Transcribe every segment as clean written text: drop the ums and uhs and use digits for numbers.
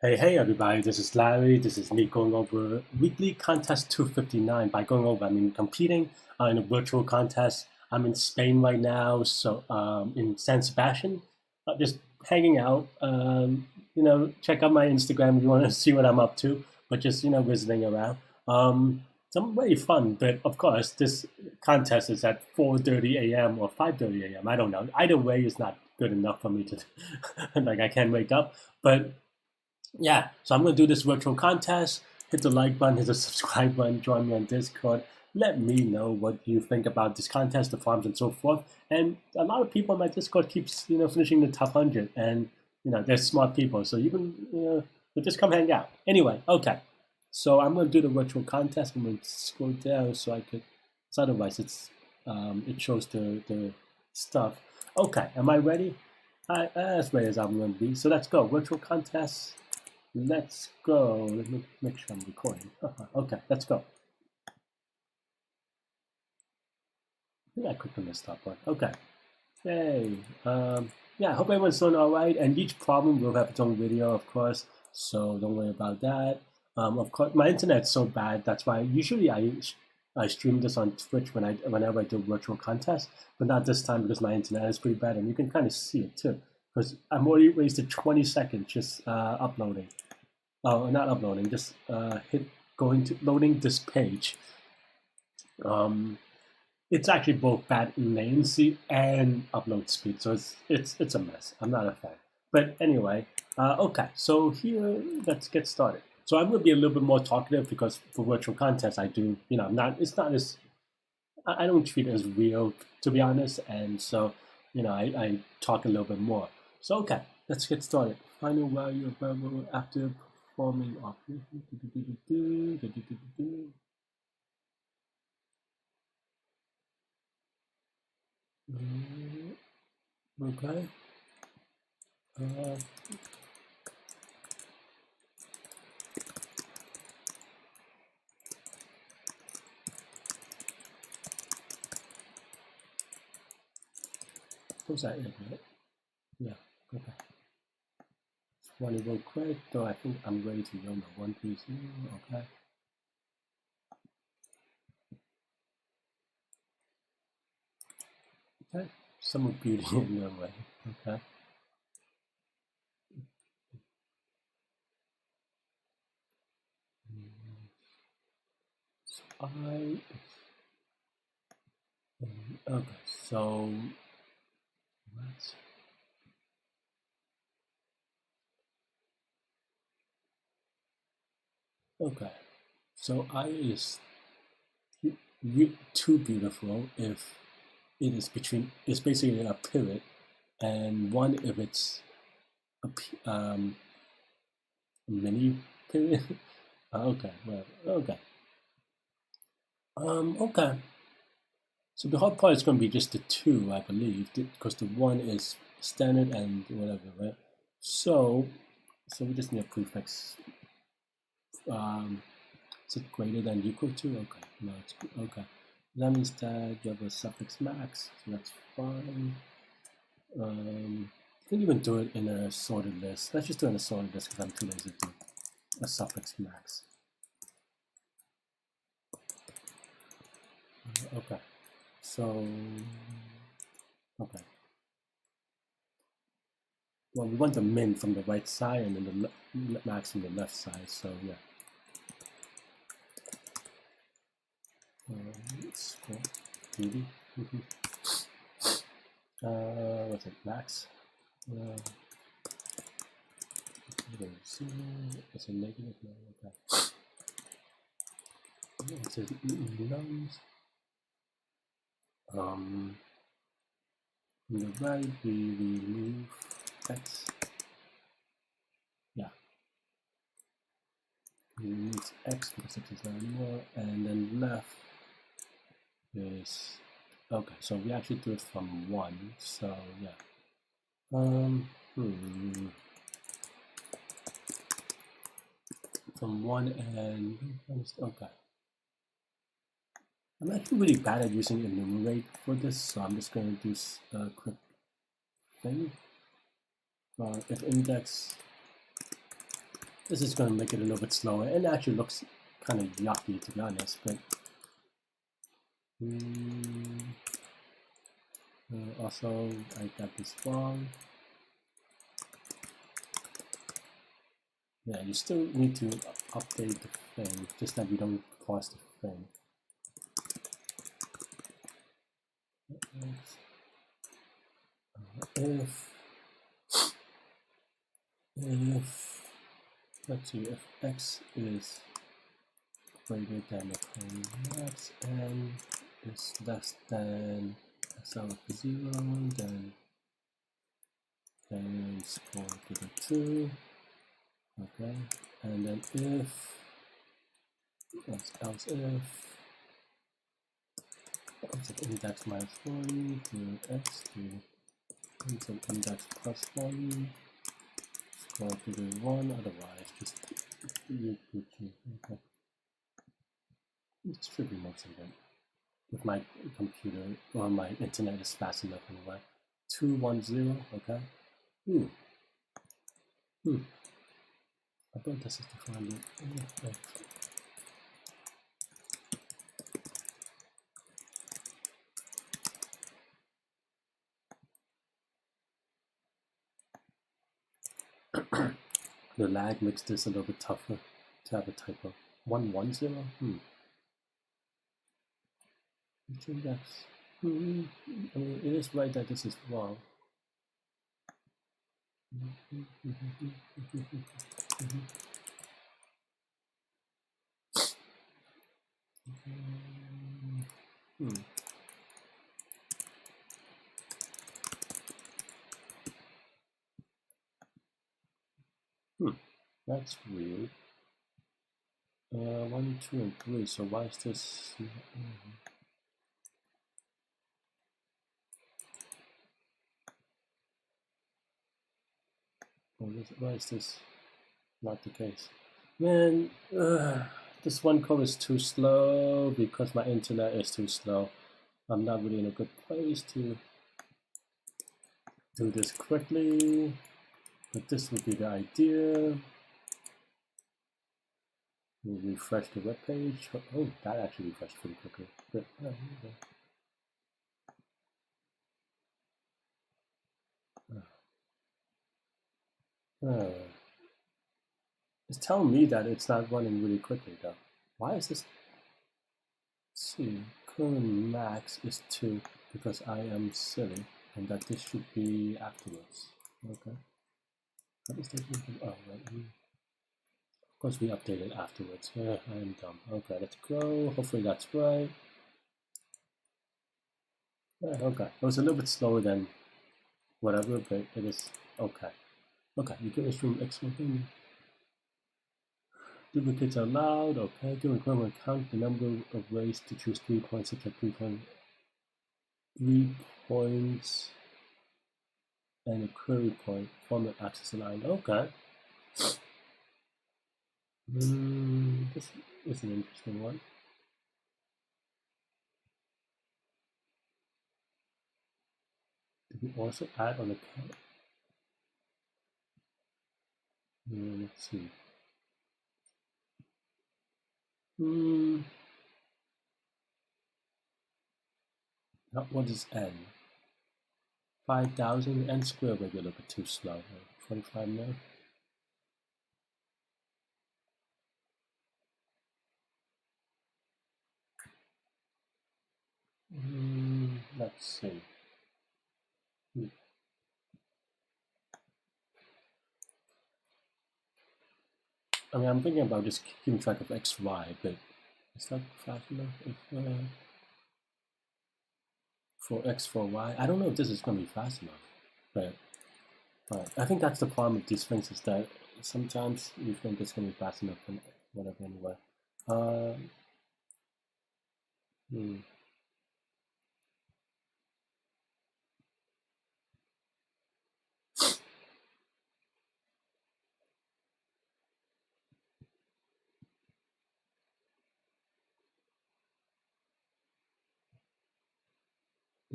Hey everybody, this is Larry. This is me going over Weekly Contest 259. By going over, I mean competing in a virtual contest. I'm in Spain right now, so in San Sebastian, just hanging out. Check out my Instagram if you want to see what I'm up to, but just, visiting around. Some very fun, but of course, this contest is at 4:30 a.m. or 5:30 a.m. I don't know. Either way is not good enough for me to, like, I can't wake up. But yeah, so I'm going to do this virtual contest. Hit the like button, hit the subscribe button, join me on Discord. Let me know what you think about this contest, the farms, and so forth. And a lot of people on my Discord keeps, finishing the top 100. And, they're smart people. So you can, just come hang out. Anyway, okay. So I'm going to do the virtual contest. I'm going to scroll down so I could, so otherwise it shows the stuff. Okay, am I ready? As ready as I'm going to be. So let's go. Virtual contest. Let's go. Let me make sure I'm recording. Okay, let's go. I think I clicked on the stop button. Okay. Hey. Yeah, I hope everyone's doing all right. And each problem will have its own video, of course. So don't worry about that. Of course, my internet's so bad. That's why usually I stream this on Twitch whenever I do virtual contests, but not this time because my internet is pretty bad, and you can kind of see it too. Because I'm already wasted 20 seconds just uploading. Oh, not uploading, just loading this page. It's actually both bad latency and upload speed, so it's a mess. I'm not a fan. But anyway, okay, so here, let's get started. So I'm going to be a little bit more talkative because for virtual contests, I do, it's not as, I don't treat it as real, to be honest, and so, I talk a little bit more. So, okay, let's get started. Final value of variable after performing operation. Okay. Was that it, right? Yeah, okay. Just want to real quick, though I think I'm ready to run the 130, okay. Okay, summer beauty in your way, okay. So okay, so let's, okay, so I is too beautiful if it is it's basically a pivot, and one if it's a mini pivot. Okay, well, okay. Okay. So the hard part is going to be just the two, I believe, because the one is standard and whatever, right? So we just need a prefix. Is it greater than equal to? Okay, no, it's okay. That means that you have a suffix max, so that's fine. You can even do it in a sorted list. Let's just do it in a sorted list because I'm too lazy to do a suffix max. Okay, so okay. Well, we want the min from the right side and then the max from the left side. So yeah. Let's go beauty. What's it? Max. It's a negative. No, okay. It says numbers. On the right, we remove x. Yeah. We remove x because it is not anymore, and then left is okay. So we actually do it from 1. So yeah. From 1 and okay. I'm actually really bad at using enumerate for this, so I'm just going to do a quick thing. If index This is going to make it a little bit slower, and it actually looks kind of yucky to be honest. But also, I got this wrong. Yeah, you still need to update the thing, just that you don't pause the thing. If let's see, if x is greater than the current max and is less than x out of 0, then score to the 2. Okay, and then if else if index minus 1 to x to index plus 1 score to the 1, otherwise just okay. It should be most of it. If my computer or my internet is fast enough anyway. 210, okay. I thought this is defined. The lag makes this a little bit tougher to have a typo. 110? Which index? I mean, it is right that this is wrong. That's weird. 1, 2, and 3. So why is this? Why is this not the case? Man, this one code is too slow because my internet is too slow. I'm not really in a good place to do this quickly, but this would be the idea. We'll refresh the web page. Oh, that actually refreshed pretty quickly. Good. It's telling me that it's not running really quickly though. Why is this? Let's see, current max is 2 because I am silly, and that this should be afterwards. Okay. What is that? Oh, right. Of course, we updated afterwards. I am dumb. Okay, let's go. Hopefully that's right. Okay, it was a little bit slower than whatever, but it is okay. Okay, you can assume X within. Duplicates are allowed. Okay, given requirement, count the number of ways to choose 3 points, such as 3 points and a query point. Format access aligned. Okay. This is an interesting one. Did we also add on the count? Let's see. What is n? 5,000. N squared may be a little bit too slow. 25 now. Let's see. I mean, I'm thinking about just keeping track of x, y, but is that fast enough? For x, for y, I don't know if this is going to be fast enough, but I think that's the problem with these things is that sometimes you think it's going to be fast enough and whatever anyway.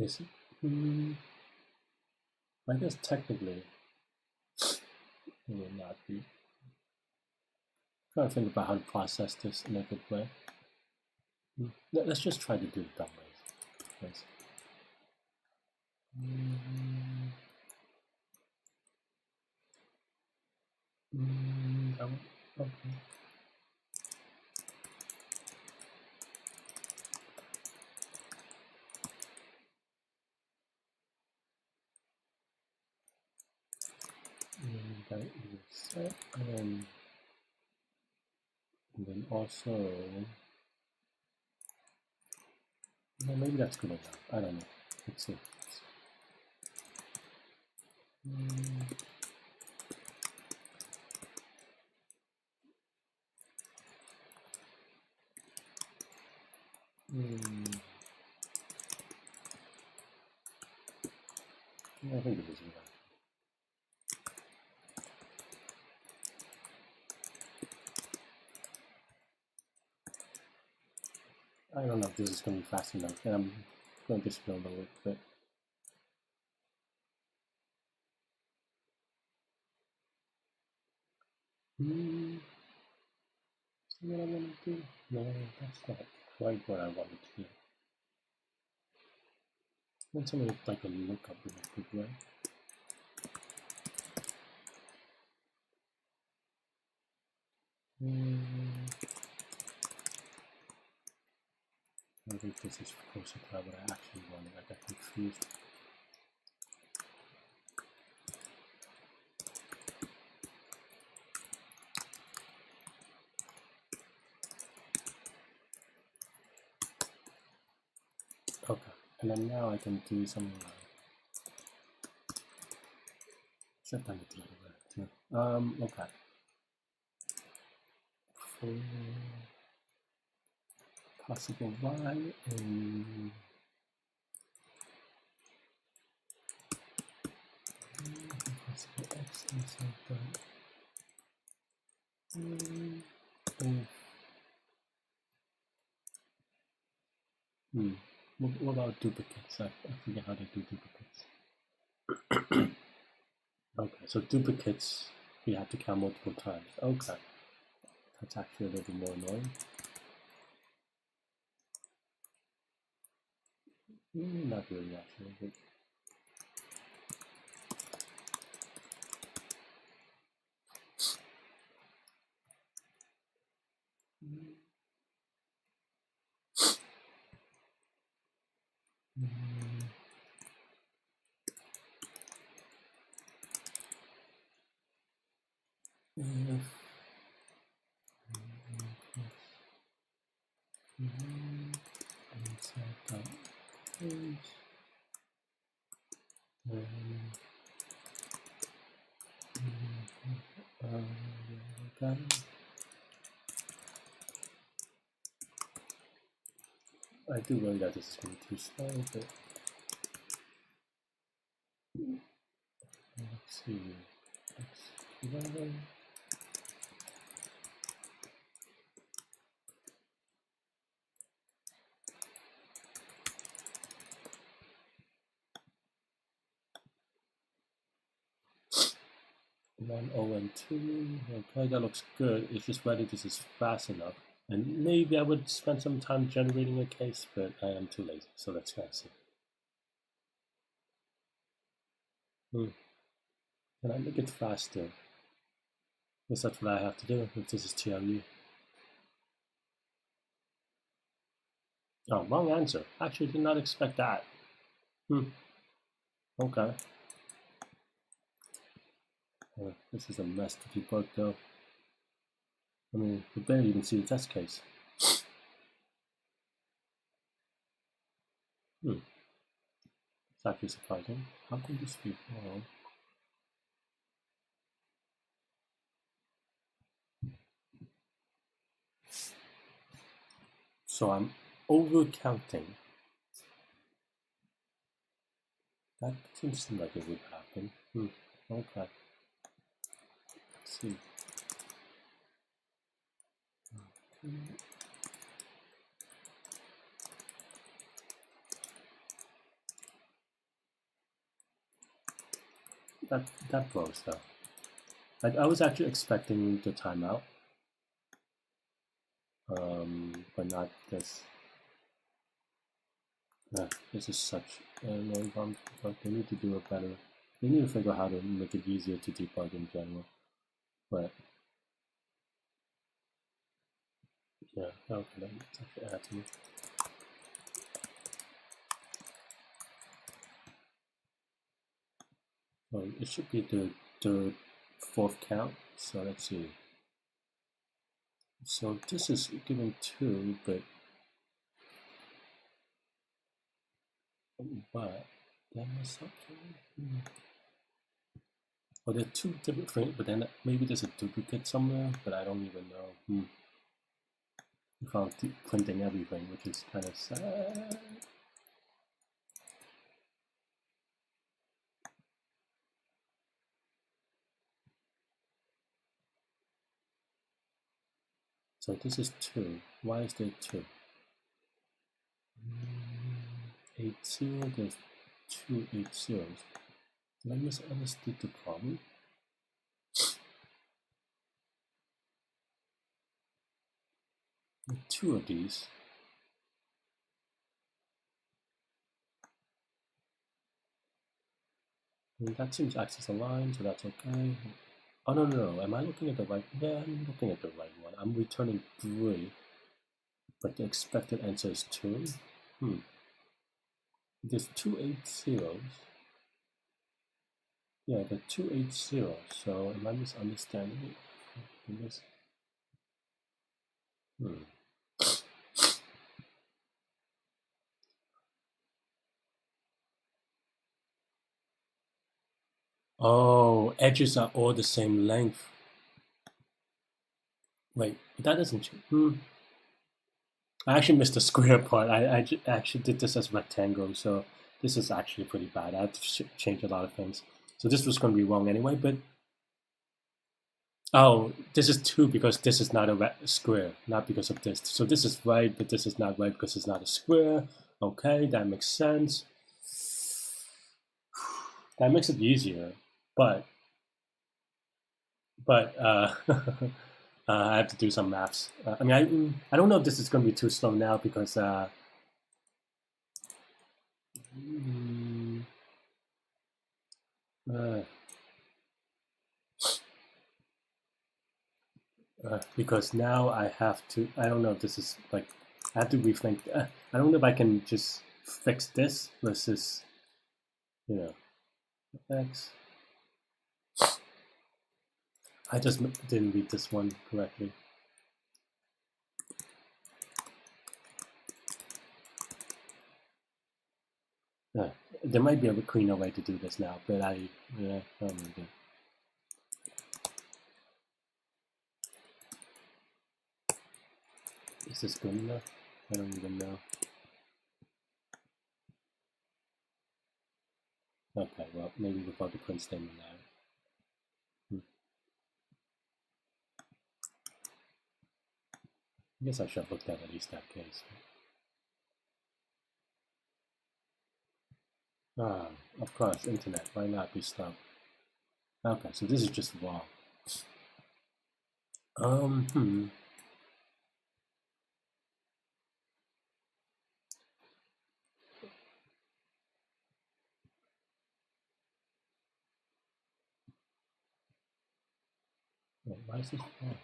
Is it? I guess technically it will not be. trying to think about how to process this in a good way. Let's just try to do it that way. Okay. That is set, and then also, well, maybe that's good enough. I don't know. Let's see. I think it is enough. I don't know if this is going to be fast enough, and I'm going to disagree a little bit. See what I want to do? No, that's not quite what I wanted to do. I want something like a lookup in a good way. I think this is closer to what I actually wanted. I got confused. Okay, and then now I can do something like set down the other too. Okay. For possible y and possible x inside that. What about duplicates? I forget how they do duplicates. Okay, so duplicates we have to count multiple times. Okay, that's actually a little more annoying. Not really, actually. But I do worry that this is going to be too slow, but let's see. X11. One O and 2. Okay, that looks good. It's just whether this is fast enough. And maybe I would spend some time generating a case, but I am too lazy, so let's try and see. Can I make it faster? Guess that's what I have to do if this is TRU. Oh, wrong answer. Actually, did not expect that. Okay. This is a mess to debug though. I mean, we barely even see the test case. It's actually surprising. How could this be wrong? So I'm over counting. That doesn't seem like it would happen. Okay. Let's see. That blows though. Like I was actually expecting the timeout. but not this. This is such a low bump, but they need to do it better. They need to figure out how to make it easier to debug in general. But yeah, okay, let's actually add to it. Well, it should be the third, fourth count. So let's see. So this is given 2, but that must up. Well, there are 2 different things, but then maybe there's a duplicate somewhere, but I don't even know. If I'm printing everything, which is kind of sad. So this is 2. Why is there 2? 80, there's 2 8 zeros. Did I misunderstood the problem? There are 2 of these. And that seems access aligned, so that's okay. Oh, no. Am I looking at the right? Yeah, I'm looking at the right one. I'm returning 3, but the expected answer is 2. There's 2 8 zeros. Yeah, the 2 8 zeros. So am I misunderstanding it? Oh, edges are all the same length. Wait, that doesn't change. I actually missed the square part. I actually did this as rectangle, so this is actually pretty bad. I had to change a lot of things. So this was going to be wrong anyway, but... Oh, this is 2 because this is not a square, not because of this. So this is right, but this is not right because it's not a square. Okay, that makes sense. That makes it easier, but I have to do some maths. I mean, I don't know if this is going to be too slow now because because now I have to. I don't know if this is like I have to rethink. I don't know if I can just fix this versus X. I just didn't read this one correctly. There might be a cleaner way to do this now, but oh my god. Is this good enough? I don't even know. Okay, well, maybe without the print statement now. I guess I should have looked at least that case. Of course, internet. Why not be stuck? Okay, so this is just raw. Wait, why is this raw?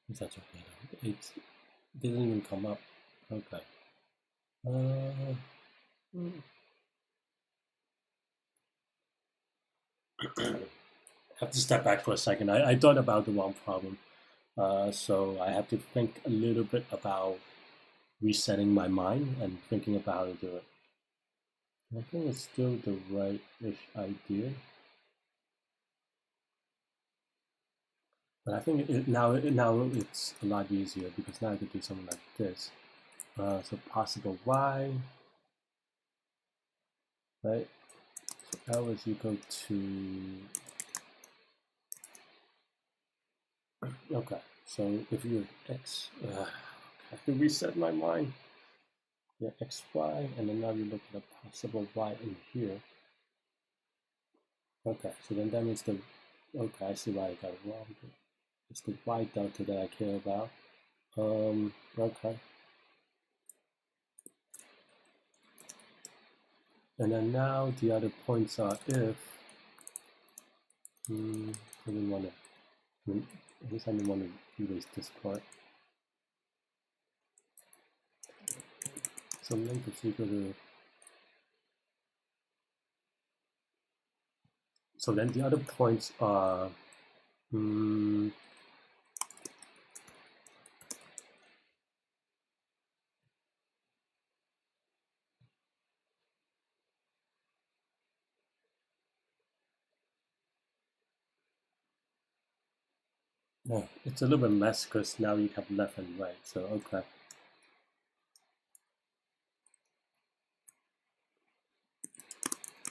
That's okay though. It didn't even come up. Okay. I have to step back for a second. I thought about the wrong problem. So I have to think a little bit about resetting my mind and thinking about it. I think it's still the right-ish idea. But I think now it's a lot easier because now I can do something like this. So possible y, right? So L is equal to... Okay, so if you have x, I have to reset my mind. Yeah, xy, and then now you look at a possible y in here. Okay, so then that means the, okay, I see why I got it wrong. It's the y delta that I care about. Okay. And then now the other points are if, I didn't want to, I guess I didn't want to erase this part. So length is equal to, so then the other points are, yeah, it's a little bit less because now you have left and right, so okay.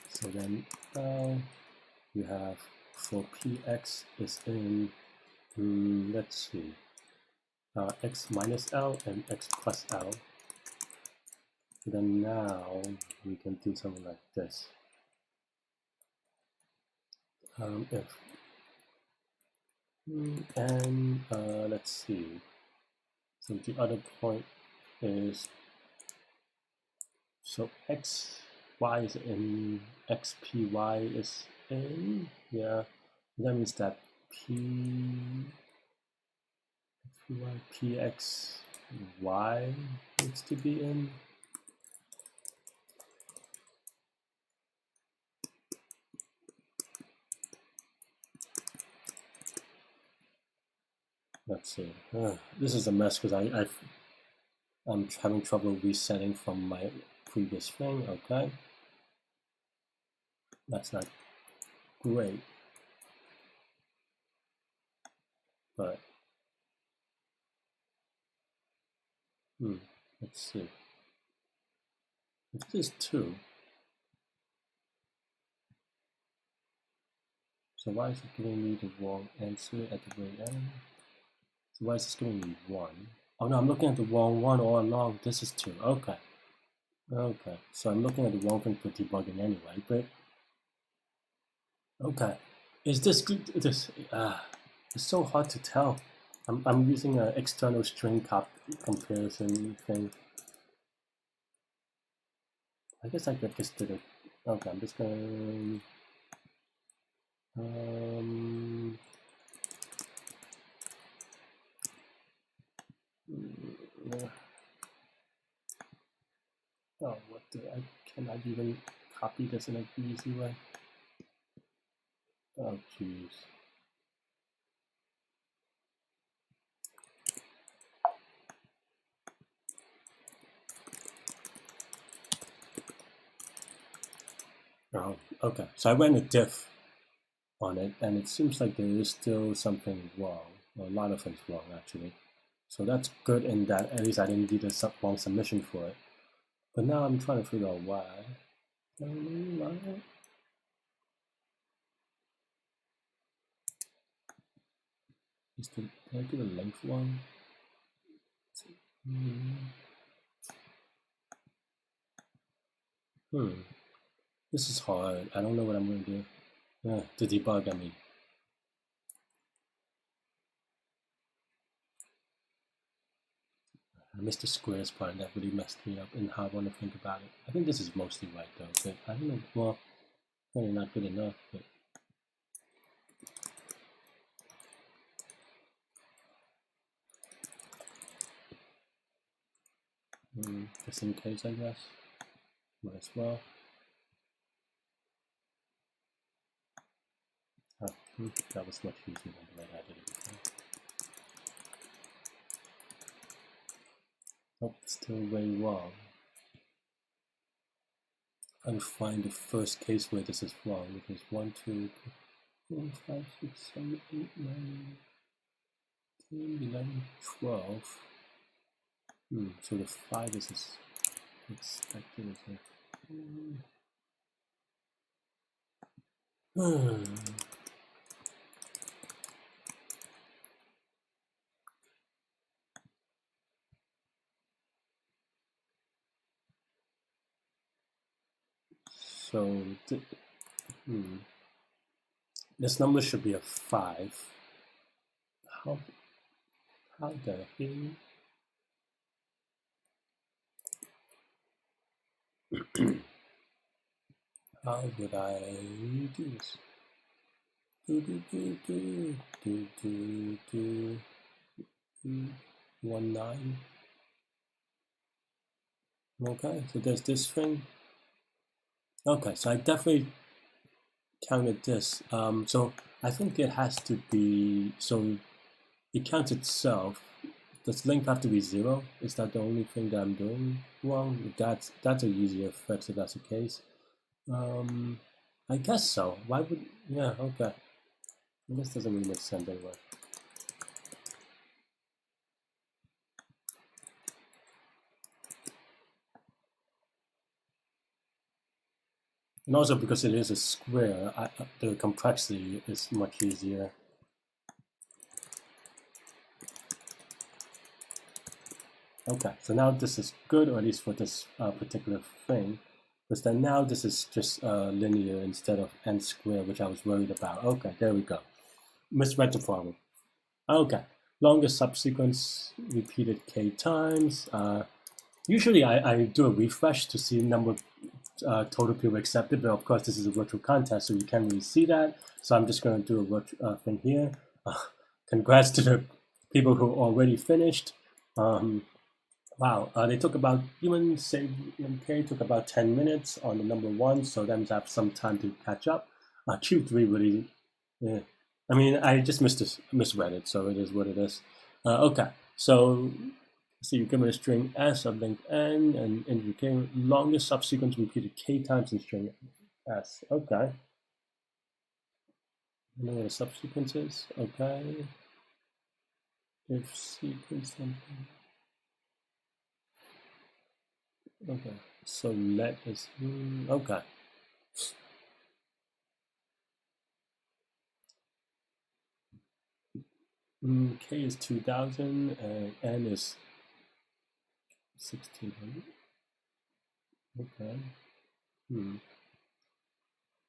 So then you have for px is in, let's see, x minus L and x plus L. So then now we can do something like this. If and let's see. So the other point is, so x y is in, xpy is in, yeah. That means that p px y needs to be in. Let's see. This is a mess because I'm having trouble resetting from my previous thing. Okay, that's not great, but let's see. If this is 2, so why is it giving me the wrong answer at the very end? So why is this giving me 1? Oh no, I'm looking at the wrong one all along. This is 2. Okay. Okay. So I'm looking at the wrong thing for debugging anyway, but okay. Is this good? This it's so hard to tell. I'm using an external string comparison thing. I guess I could just do it. Okay, I'm just going. Oh, what do I cannot even copy this in an easy way. Oh, jeez. Oh, okay. So I ran a diff on it, and it seems like there is still something wrong. Well, a lot of things wrong, actually. So that's good in that at least I didn't do the wrong submission for it. But now I'm trying to figure out why. Did I do the length one? This is hard. I don't know what I'm going to do. To debug, I mean. I missed the squares part, and that really messed me up in how I want to think about it. I think this is mostly right, though. But I don't know. Well, probably not good enough. But just in case, I guess. Might as well. That was much easier than the way I did it before. Oh, still way wrong. I'm trying to find the first case where this is wrong, which is 1, 2, 3, 4, 5, 6, 7, 8, 9, 10, 11, 12. So the 5 is expected, isn't it? So, This number should be a 5. How the hell? How would I do this? 19. Okay, so there's this thing. Okay, so I definitely counted this. So I think it has to be, so it counts itself. Does length have to be 0? Is that the only thing that I'm doing wrong? That's an easier fix if that's the case. I guess so. Why would, yeah, okay. This doesn't really make sense anyway. And also because it is a square, the complexity is much easier. Okay, so now this is good, or at least for this particular thing. Because then now this is just linear instead of n squared, which I was worried about. Okay, there we go. Misread the problem. Okay, longest subsequence repeated k times. Usually I do a refresh to see number of total people accepted, but of course this is a virtual contest, so you can't really see that. So I'm just going to do a virtual thing here. Congrats to the people who already finished. Wow, they took about, even say MK took about 10 minutes on the number 1, so that means I have some time to catch up. Q3 really, yeah. I mean, I just misread it, so it is what it is. Okay, so you give it a string S of length N and indicate longest subsequence repeated K times in string S. Okay. I know what a subsequence is. Okay. If sequence something. Okay, so let is okay. K is 2000 and N is 1600. Okay.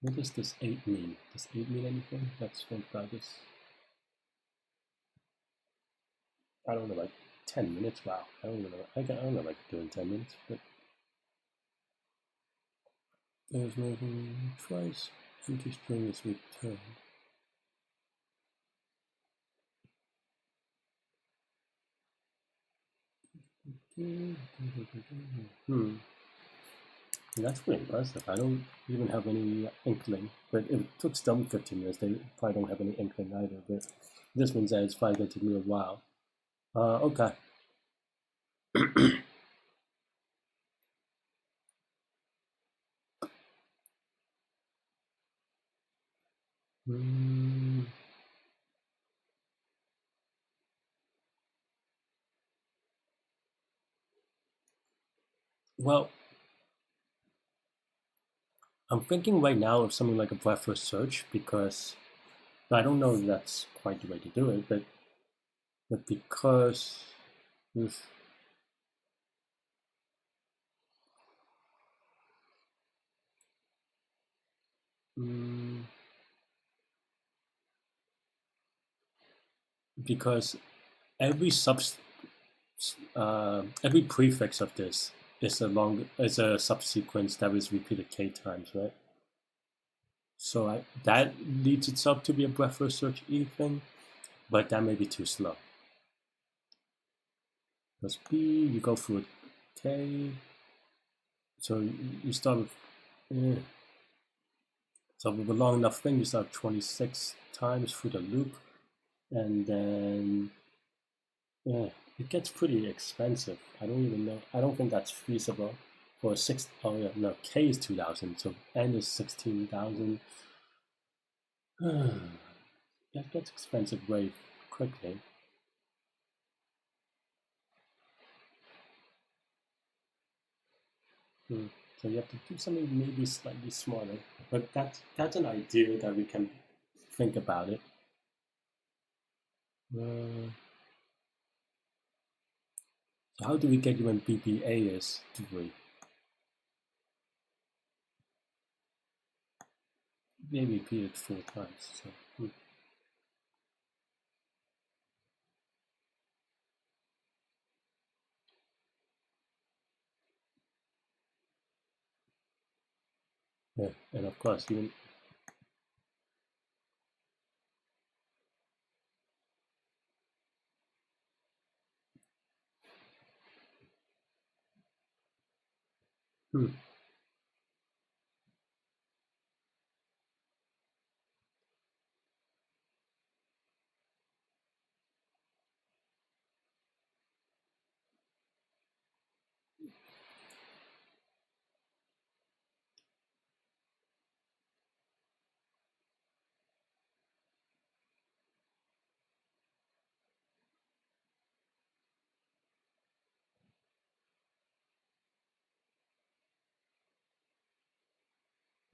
What does this 8 mean? Does 8 mean anything? Let's think about this. I don't know, like 10 minutes. Wow. I don't know. I don't know, like doing 10 minutes, but there's nothing twice. Empty string is returned. That's pretty impressive. I don't even have any inkling, but if it took them 15 minutes, they probably don't have any inkling either. But this means that it's probably going to take me a while. Okay. Well, I'm thinking right now of something like a breadth first search because I don't know if that's quite the way to do it, but because because every every prefix of this is a subsequence that is repeated k times, right? So that leads itself to be a breadth first search E thing, but that may be too slow. Because B, you go through a K, so you start with, so with a long enough thing, you start 26 times through the loop, and then, it gets pretty expensive. I don't even know. I don't think that's feasible for oh yeah, no, K is 2000, so N is 16,000. That gets expensive very quickly. So you have to do something maybe slightly smaller, but that's an idea that we can think about it. So how do we get you when BPA is 3? they repeated 4 times. So. Yeah, and of course, even hmm.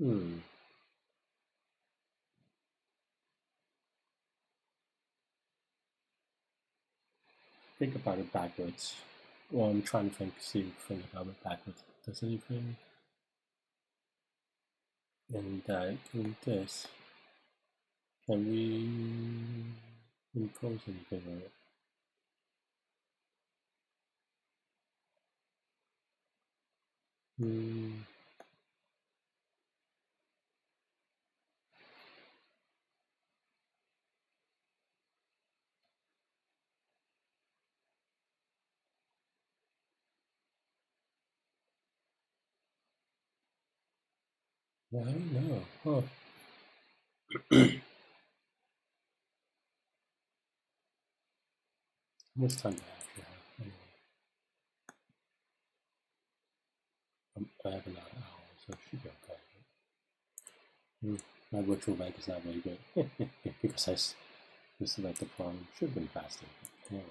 Hmm. Think about it backwards. Well, I'm trying to think about it backwards. Does anything in that in this can we impose anything on it? Hmm. I don't know. Huh. How much time do I actually have? Anyway, I have another hour, so it should be okay. Hmm. My virtual bank is not very good because I select the problem. Should have been faster. Anyway.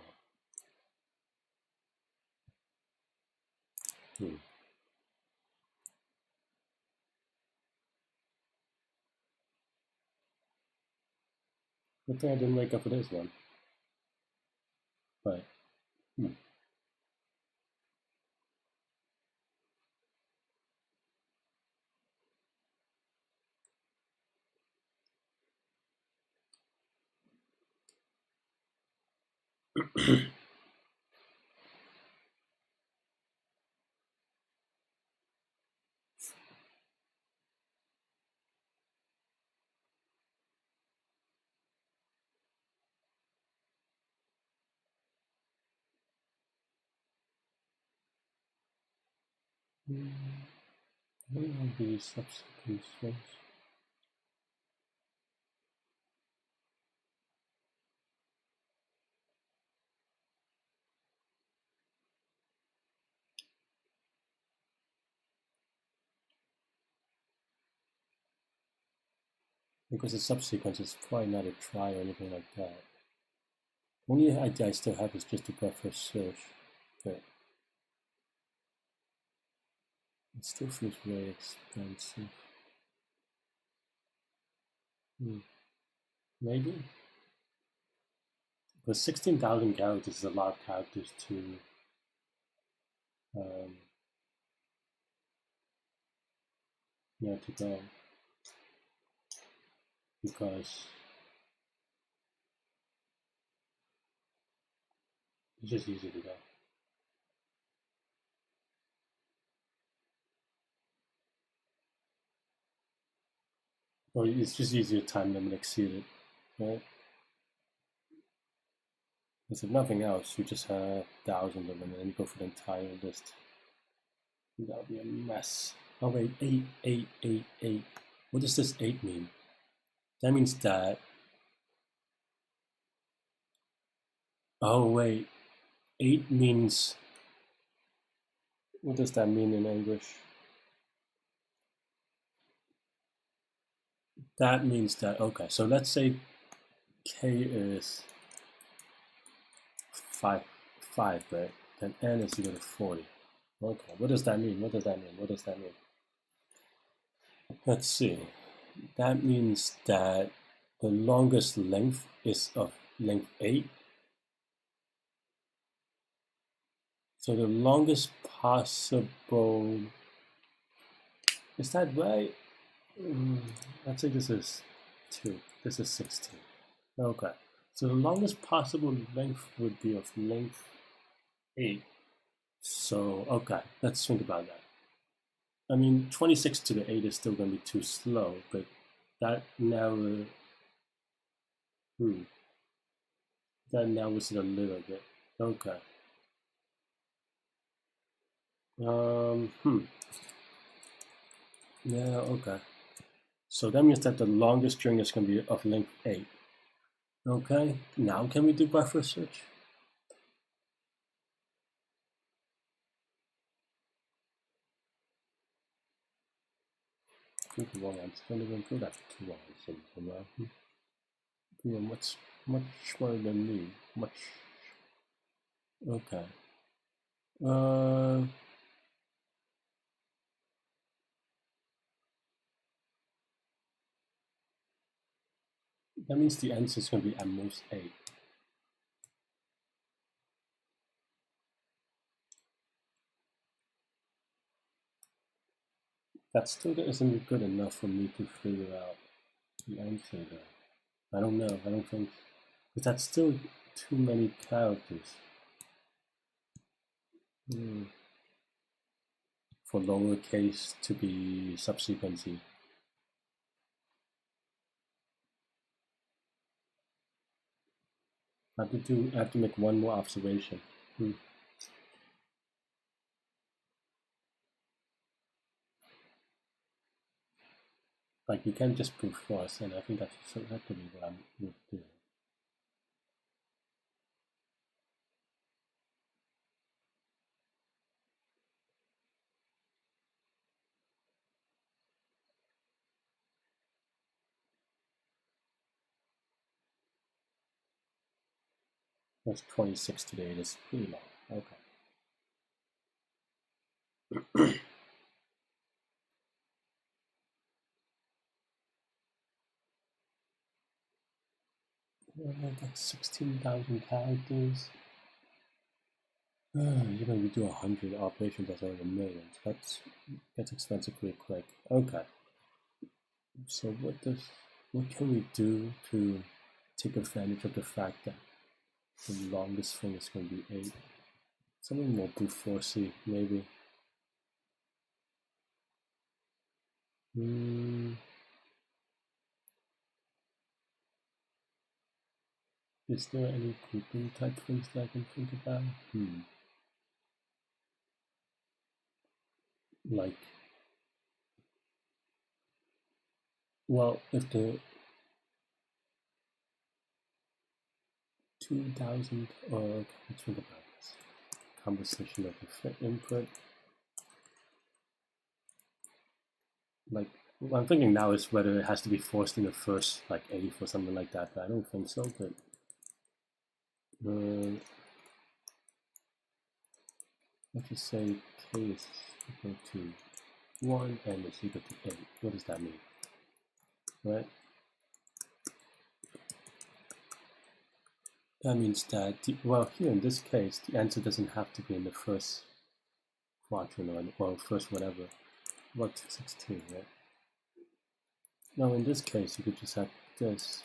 Hmm. Good thing I didn't wake up for this one. But hmm. I don't know these subsequent ones. Because the subsequence is probably not a try or anything like that. Only idea I still have is just to go for a search, but it still feels very expensive. Hmm. Maybe? But 16,000 characters is a lot of characters um, to go because it's just easy to go. Or it's just easier time limit exceeded, right? Because if nothing else, you just have thousands of them and then you go for the entire list. That would be a mess. Oh wait, 8, 8, 8, 8. What does this 8 mean? That means that. Oh wait, 8 means. What does that mean in English? That means that, okay, so let's say K is 5, 5, right? Then N is equal to 40. Okay, what does that mean? What does that mean? What does that mean? Let's see. That means that the longest length is of length 8. So the longest possible. Is that right? Let's say this is 2. This is 16. Okay. So the longest possible length would be of length 8. So, okay, let's think about that. I mean, 26 to the 8 is still going to be too slow, but that narrows that narrows it a little bit. Okay. Yeah, okay. So that means that the longest string is going to be of length 8. Okay, now can we do buffer search? Wrong answer. Don't even put that two answers. You're much smarter than me. Much. Okay. That means the answer is going to be at most 8. That still isn't good enough for me to figure out the answer there. I don't know. I don't think. But that's still too many characters. For lowercase to be subsequently. I have to make one more observation. Like you can't just prove false, and I think that's exactly what I would do. That's 26 today. That's pretty long. Okay. That's 16,000 characters. Even we do 100 operations, that's over a million. That's expensive pretty quick. Okay. So what can we do to take advantage of the fact that the longest thing is going to be 8? Something more brute forcey, maybe. Is there any grouping type things that I can think about? Like, well, if the 2000, okay, let's think about this. Composition of the fit input. Like, what I'm thinking now is whether it has to be forced in the first, like, 8 or something like that, but I don't think so, but let's just say k is equal to 1 and is equal to 8. What does that mean? Right? That means that, well, here in this case, the answer doesn't have to be in the first quadrant or first whatever. What 16, right? Now in this case, you could just have this,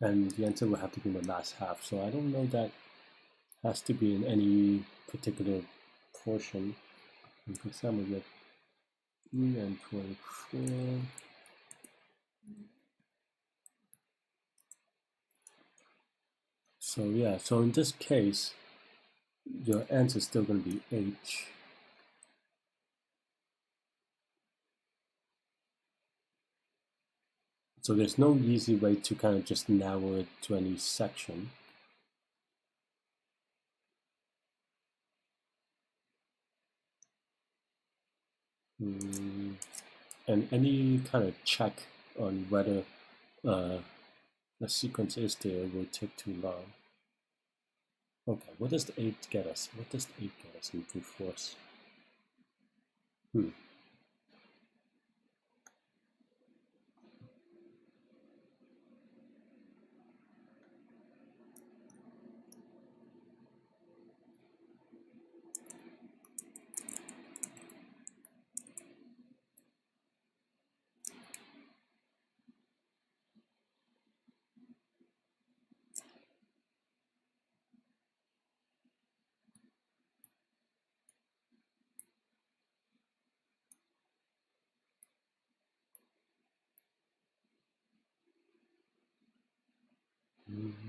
and the answer will have to be in the last half. So I don't know that has to be in any particular portion. And for example, we have 3 and 24. So yeah, so in this case, your answer is still going to be H. So there's no easy way to kind of just narrow it to any section. And any kind of check on whether the sequence is there will take too long. Okay, what does the 8 get us? What does the 8 get us in brute force?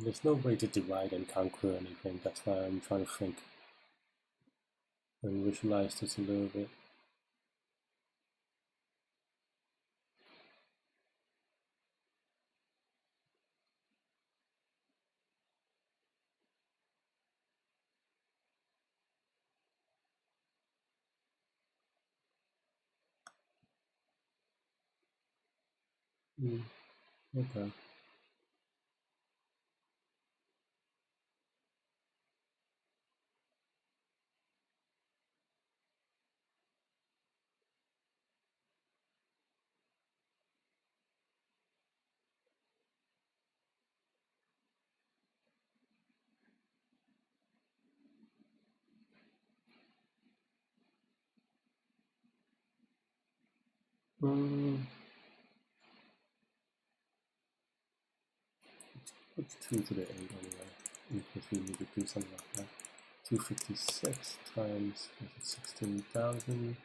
There's no way to divide and conquer anything. That's why I'm trying to think and visualize this a little bit. Okay. What's 2 to the 8 anyway? In case we need to do something like that. 256 times 16,000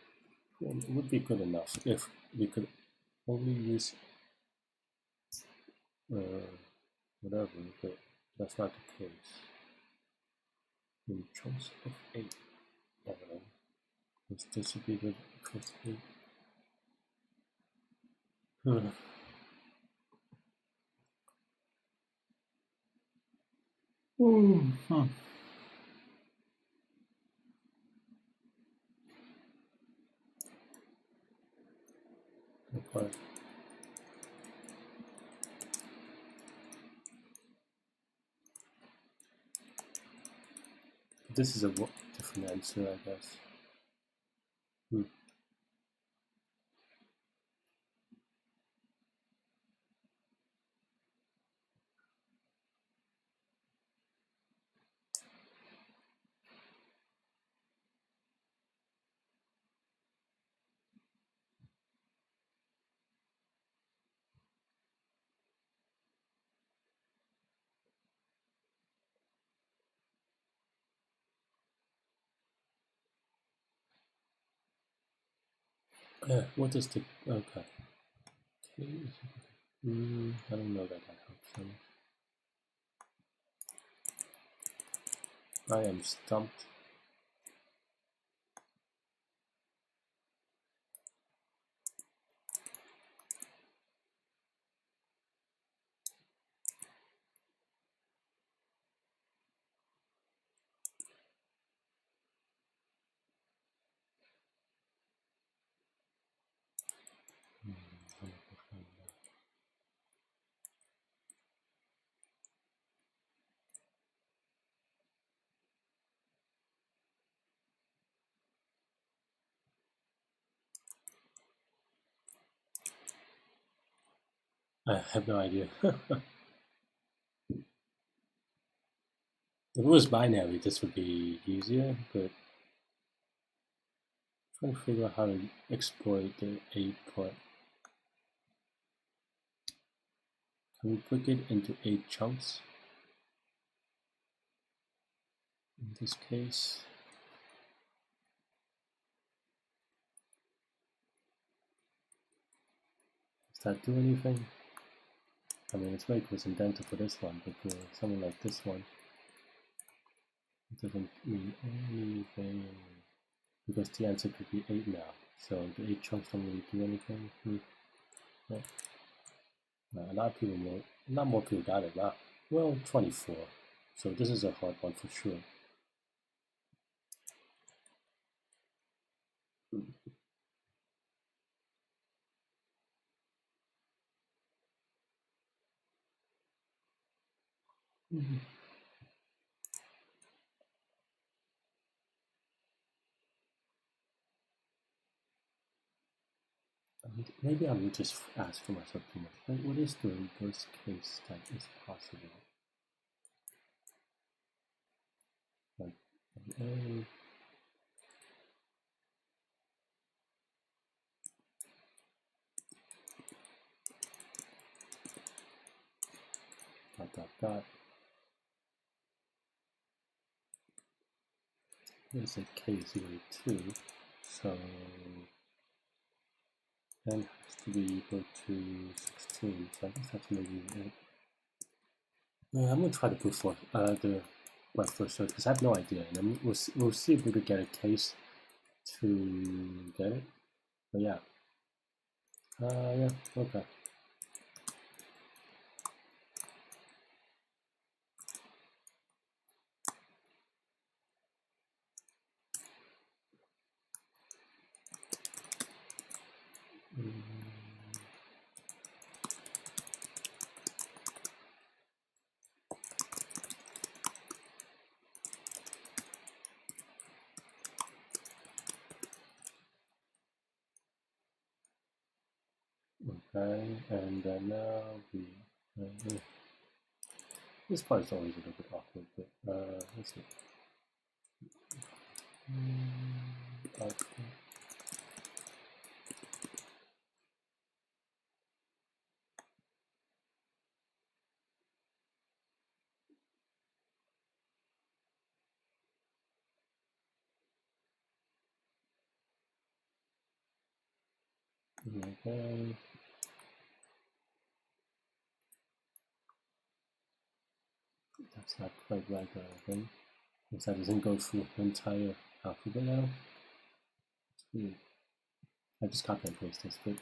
would be good enough if we could only use whatever, but that's not the case. In chunks of 8, it's distributed across 8. Okay. This is a different answer, I guess. What is the okay? I don't know that helps them. I am stumped. I have no idea. If it was binary, this would be easier, but trying to figure out how to exploit the 8 part. Can we break it into 8 chunks? In this case, does that do anything? I mean, it's very coincidental for this one, but for something like this one, it doesn't mean anything, because the answer could be 8 now, so the 8 chunks don't really do anything. Yeah. A lot more people got it. Wow. Well, 24. So this is a hard one for sure. Maybe I'm just ask for myself too much. What is the worst case that is possible? Like, dot. There's a k02, so n has to be equal to 16, so I guess that's maybe it. Yeah, I'm gonna try to proof for the my first search because I have no idea, and then we'll see if we could get a case to get it. But yeah, yeah, okay. Okay, and then now this part is always a little bit awkward, but let's see. Okay. Okay. That's not quite right, I think. Because that doesn't go through the entire alphabet now. I just copy and paste this, but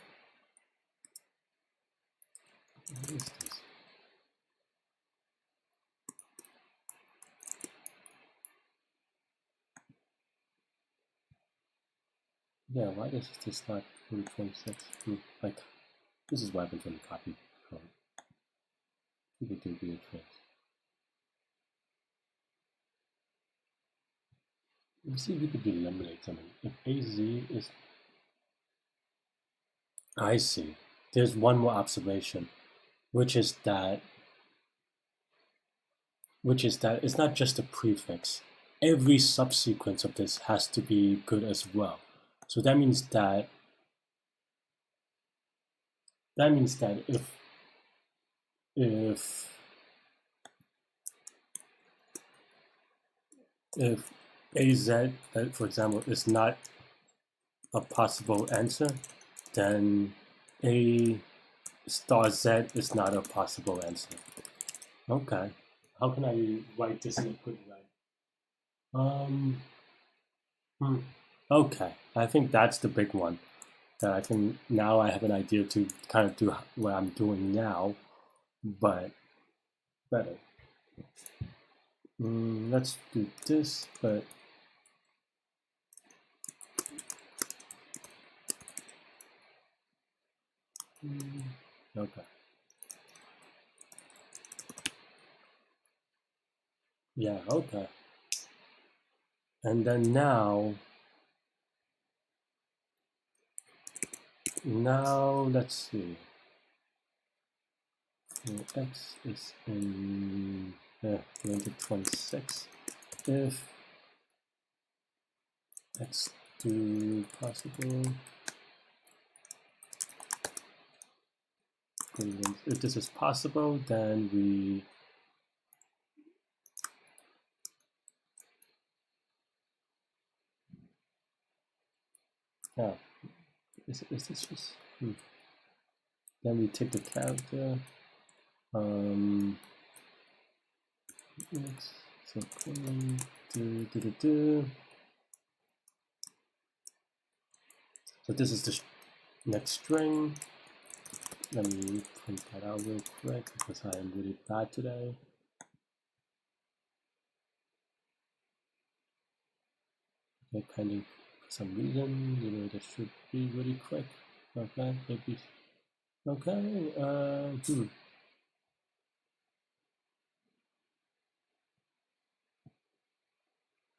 what is this? Yeah, why does this not go to 26? Like, this is what happens when you copy code. People do weird things. Let's see if we could eliminate something. If AZ is... I see. There's one more observation, which is that it's not just a prefix. Every subsequence of this has to be good as well. So that means that if AZ, for example, is not a possible answer, then A star Z is not a possible answer. Okay. How can I write this in a quick way? Okay. I think that's the big one. That I think now I have an idea to kind of do what I'm doing now, but better. Let's do this, but okay. Yeah, okay. And then now let's see. X is in range 26. If x2 possible, if this is possible, then we is this just then we take the character x, so so this is the next string. Let me print that out real quick because I am really bad today. Okay, pending for some reason, that should be really quick. Okay, maybe. Okay,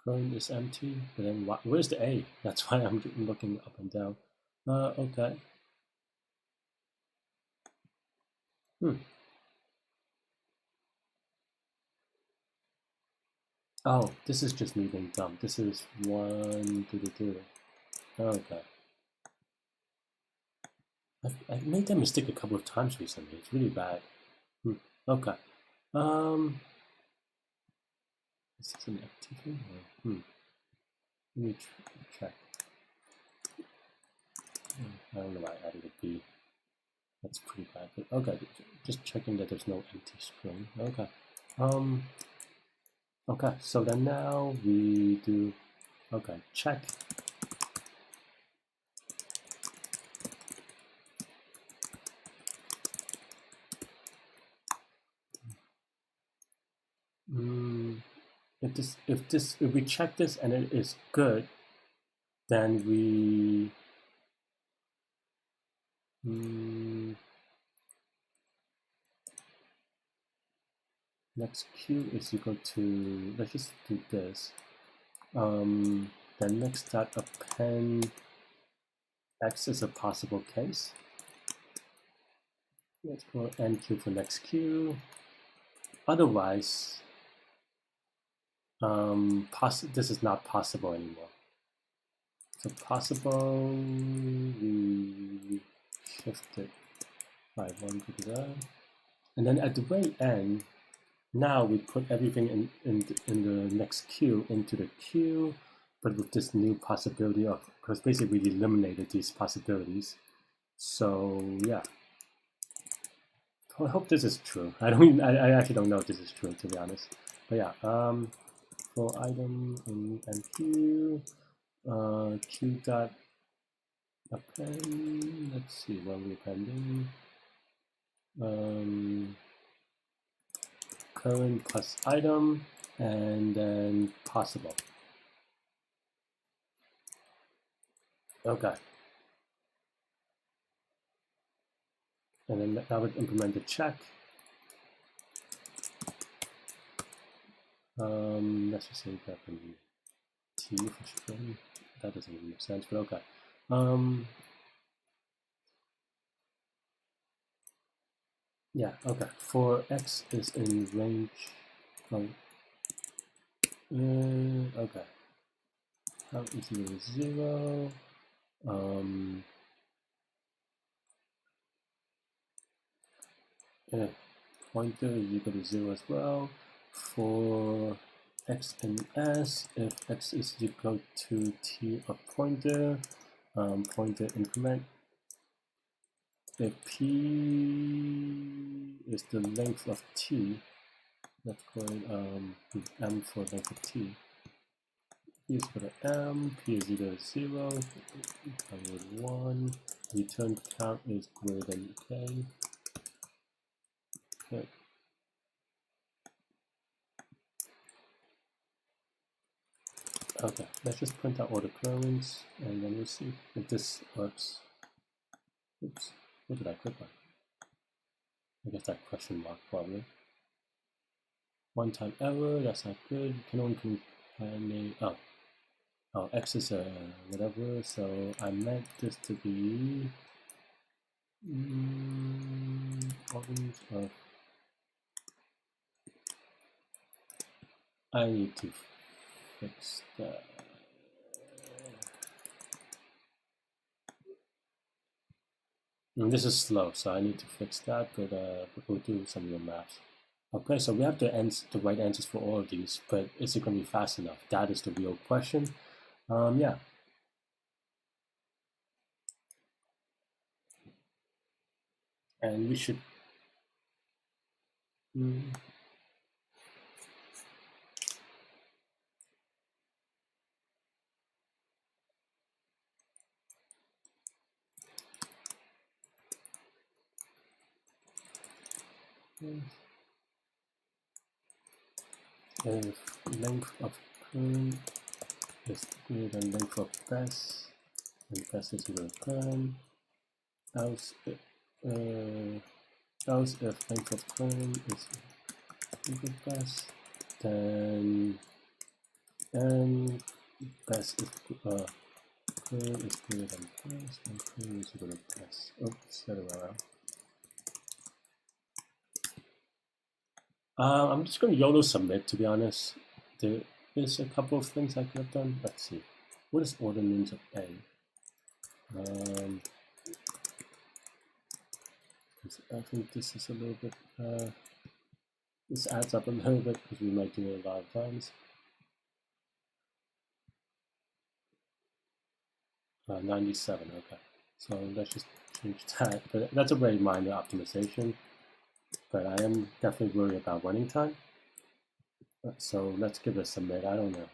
Current is empty, but then where's the A? That's why I'm looking up and down. Okay. Oh, this is just me being dumb. This is 1, 2, 2. Okay. I've made that mistake a couple of times recently. It's really bad. Okay. Is this an activity? Let me check. I don't know why I added a B. That's pretty bad. But okay, just checking that there's no empty string. Okay. Okay, so then now we do, okay, check. If we check this and it is good, then we next q is equal to, let's just do this. Then next dot append x is a possible case. Let's go nq for next q. Otherwise, this is not possible anymore. So possible, we shift it by 1 to the, and then at the very end, now we put everything in the next queue into the queue, but with this new possibility of, because basically we eliminated these possibilities. So yeah, I hope this is true. I actually don't know if this is true, to be honest. But yeah, for item and queue, q dot append. Let's see what we're appending. Current plus item, and then possible. Okay. And then that would implement the check. Let's just say that can be t for string. That doesn't really make sense, but okay. Yeah, okay. For x is in range. Okay. How is equal to 0? Pointer is equal to 0 as well. For x and s, if x is equal to t of pointer, pointer increment. If p is the length of t, let's call it m for length of t. P is equal to m, p is equal to 0, 1, return count is greater than k. Okay. Okay, let's just print out all the currents and then we'll see if this works. Oops, what did I click on? I guess that question mark probably. One-time error, that's not good. You can only concatenate. Oh, x is a whatever, so I meant this to be orange of. I need to fix that. And this is slow, so I need to fix that, but we'll do some of the math. Okay, so we have the right answers for all of these, but is it going to be fast enough? That is the real question. Yeah. And we should. If length of current is greater than length of best, and best is equal to current, else if length of current is equal to best, then best is current is greater than best, and current is equal to best. Oops, the other way around. I'm just going to YOLO submit, to be honest. There is a couple of things I could have done. Let's see. What is order means of A? I think this is a little bit, this adds up a little bit because we might do it a lot of times. 97, okay. So let's just change that. But that's a very minor optimization. But I am definitely worried about running time. So let's give it a submit. I don't know.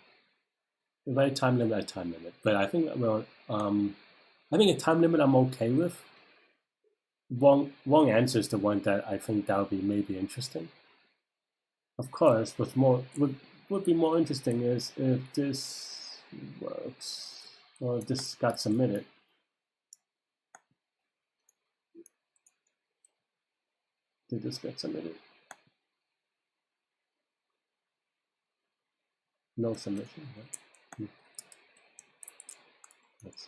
If I time limit, I time limit. But I think I think a time limit I'm okay with. Wrong answer is the one that I think that would be maybe interesting. Of course, what's more would be more interesting is if this works or if this got submitted. Did this get submitted? No submission. Right? Let's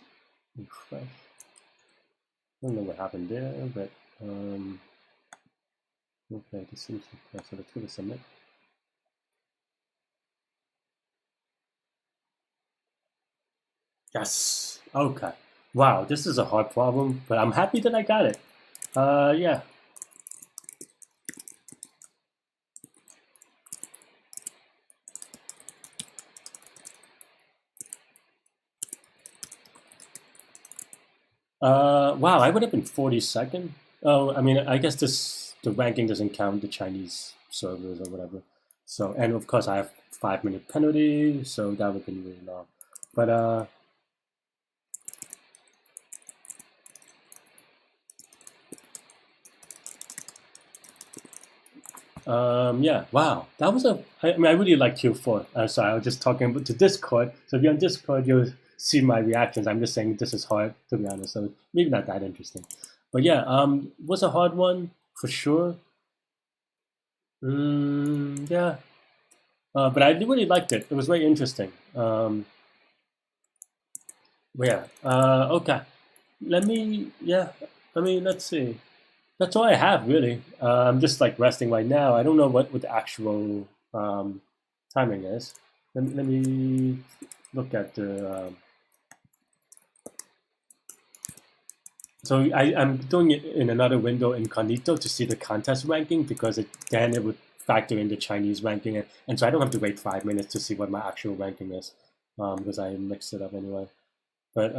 refresh. I don't know what happened there, but okay, this seems to so let's give it submit. Yes. Okay. Wow, this is a hard problem, but I'm happy that I got it. Yeah. Wow, I would have been 42nd. Oh, I mean, I guess the ranking doesn't count the Chinese servers or whatever. So, and of course, I have 5 minute penalty, so that would have been really long. But yeah, wow, that was I mean, I really like Q4. Sorry, I was just talking about to Discord. So if you're on Discord, you'll see my reactions. I'm just saying this is hard, to be honest. So maybe not that interesting. But yeah, was a hard one for sure. Yeah, but I really liked it. It was very interesting. But yeah, okay. Yeah, I mean, let's see. That's all I have, really. I'm just like resting right now. I don't know what the actual timing is. Let me look at the. So I'm doing it in another window incognito to see the contest ranking because then it would factor in the Chinese ranking, and so I don't have to wait 5 minutes to see what my actual ranking is because I mixed it up anyway. But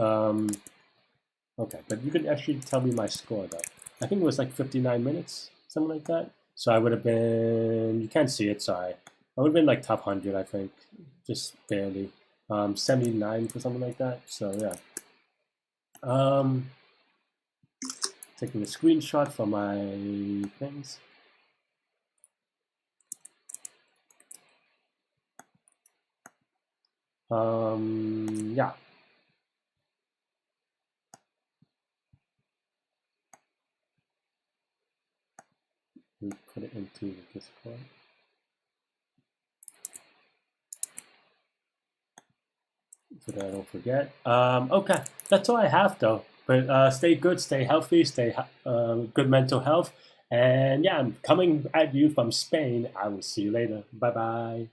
okay, but you could actually tell me my score though. I think it was like 59 minutes, something like that. So I would have been, you can't see it, sorry. I would have been like top 100, I think, just barely. 79 for something like that. So yeah. Taking a screenshot for my things. Yeah. We put it into the Discord. So that I don't forget. Okay, that's all I have though. But stay good, stay healthy, stay good mental health. And yeah, I'm coming at you from Spain. I will see you later. Bye bye.